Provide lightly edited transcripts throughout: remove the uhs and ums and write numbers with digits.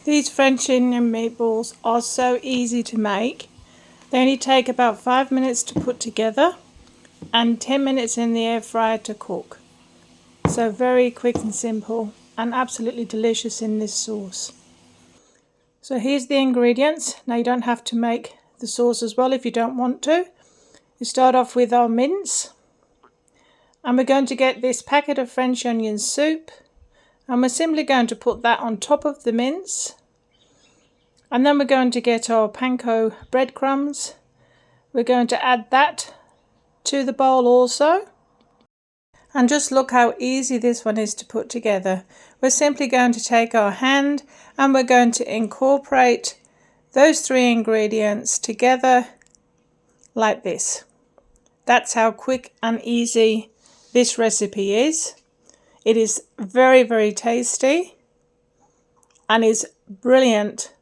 These French onion meatballs are so easy to make. They only take about 5 minutes to put together and 10 minutes in the air fryer to cook. So very quick and simple and absolutely delicious in this sauce. So here's the ingredients. Now you don't have to make the sauce as well if you don't want to. You start off with our mince. And we're going to get this packet of French onion soup. And we're simply going to put that on top of the mince. And then we're going to get our panko breadcrumbs. We're going to add that to the bowl also. And just look how easy this one is to put together. We're simply going to take our hand and we're going to incorporate those three ingredients together like this. That's how quick and easy this recipe is. It is very, very tasty and is brilliant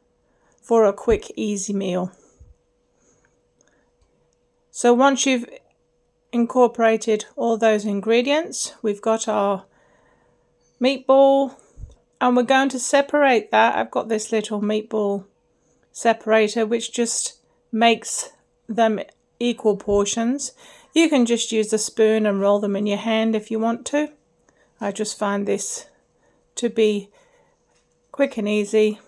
for a quick, easy meal. So once you've incorporated all those ingredients, we've got our meatball and we're going to separate that. I've got this little meatball separator which just makes them equal portions. You can just use a spoon and roll them in your hand if you want to. I just find this to be quick and easy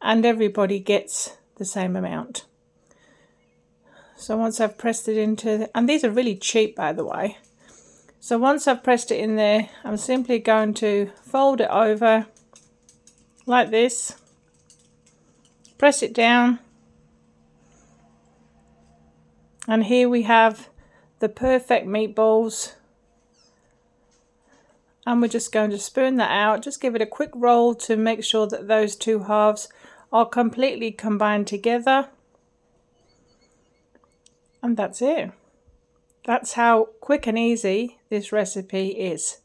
and everybody gets the same amount. So once I've pressed it into, and these are really cheap by the way. So once I've pressed it in there, I'm simply going to fold it over like this, press it down, and here we have the perfect meatballs. And we're just going to spoon that out, just give it a quick roll to make sure that those two halves are completely combined together. And that's it. That's how quick and easy this recipe is.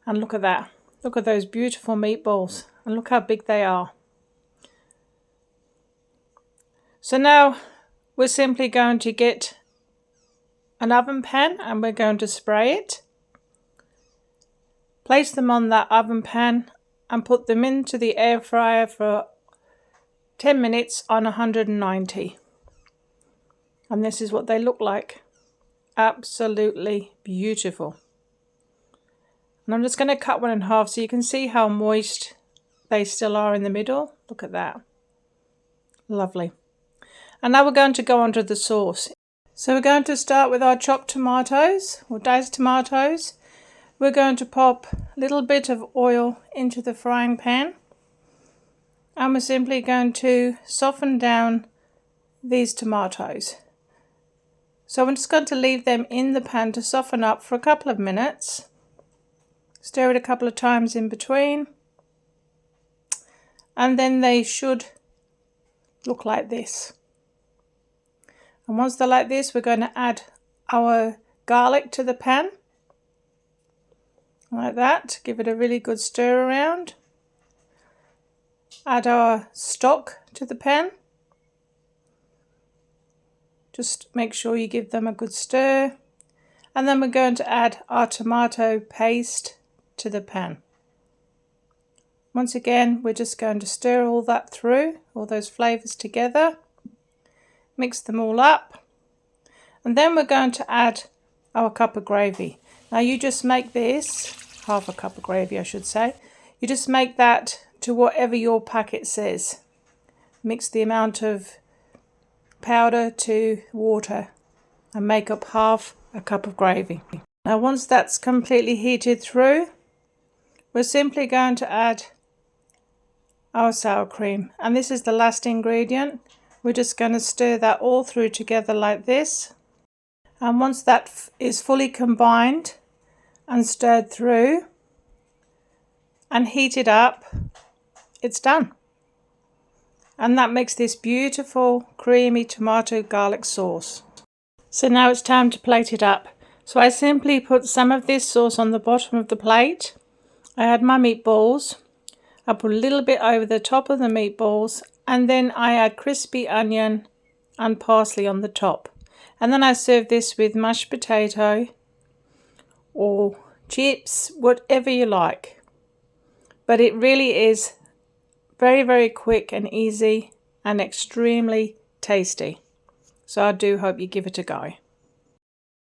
And look at that. Look at those beautiful meatballs. And look how big they are. So now we're simply going to get an oven pan and we're going to spray it. Place them on that oven pan and put them into the air fryer for 10 minutes on 190. And this is what they look like. Absolutely beautiful. And I'm just going to cut one in half so you can see how moist they still are in the middle. Look at that. Lovely. And now we're going to go on to the sauce. So we're going to start with our chopped tomatoes or diced tomatoes. We're going to pop a little bit of oil into the frying pan. And we're simply going to soften down these tomatoes. So I'm just going to leave them in the pan to soften up for a couple of minutes. Stir it a couple of times in between. And then they should look like this. And once they're like this, we're going to add our garlic to the pan. Like that. Give it a really good stir around. Add our stock to the pan. Just make sure you give them a good stir. And then we're going to add our tomato paste to the pan. Once again, we're just going to stir all that through, all those flavours together. Mix them all up. And then we're going to add our cup of gravy. Now you just make this, half a cup of gravy I should say. You just make that to whatever your packet says. Mix the amount of powder to water and make up half a cup of gravy. Now once that's completely heated through, we're simply going to add our sour cream, and this is the last ingredient. We're just going to stir that all through together like this, and once that is fully combined and stirred through and heated up, it's done. And that makes this beautiful creamy tomato garlic sauce. So now it's time to plate it up. So I simply put some of this sauce on the bottom of the plate. I add my meatballs. I put a little bit over the top of the meatballs, and then I add crispy onion and parsley on the top. And then I serve this with mashed potato or chips, whatever you like. But it really is Very, very quick and easy and extremely tasty. So I do hope you give it a go.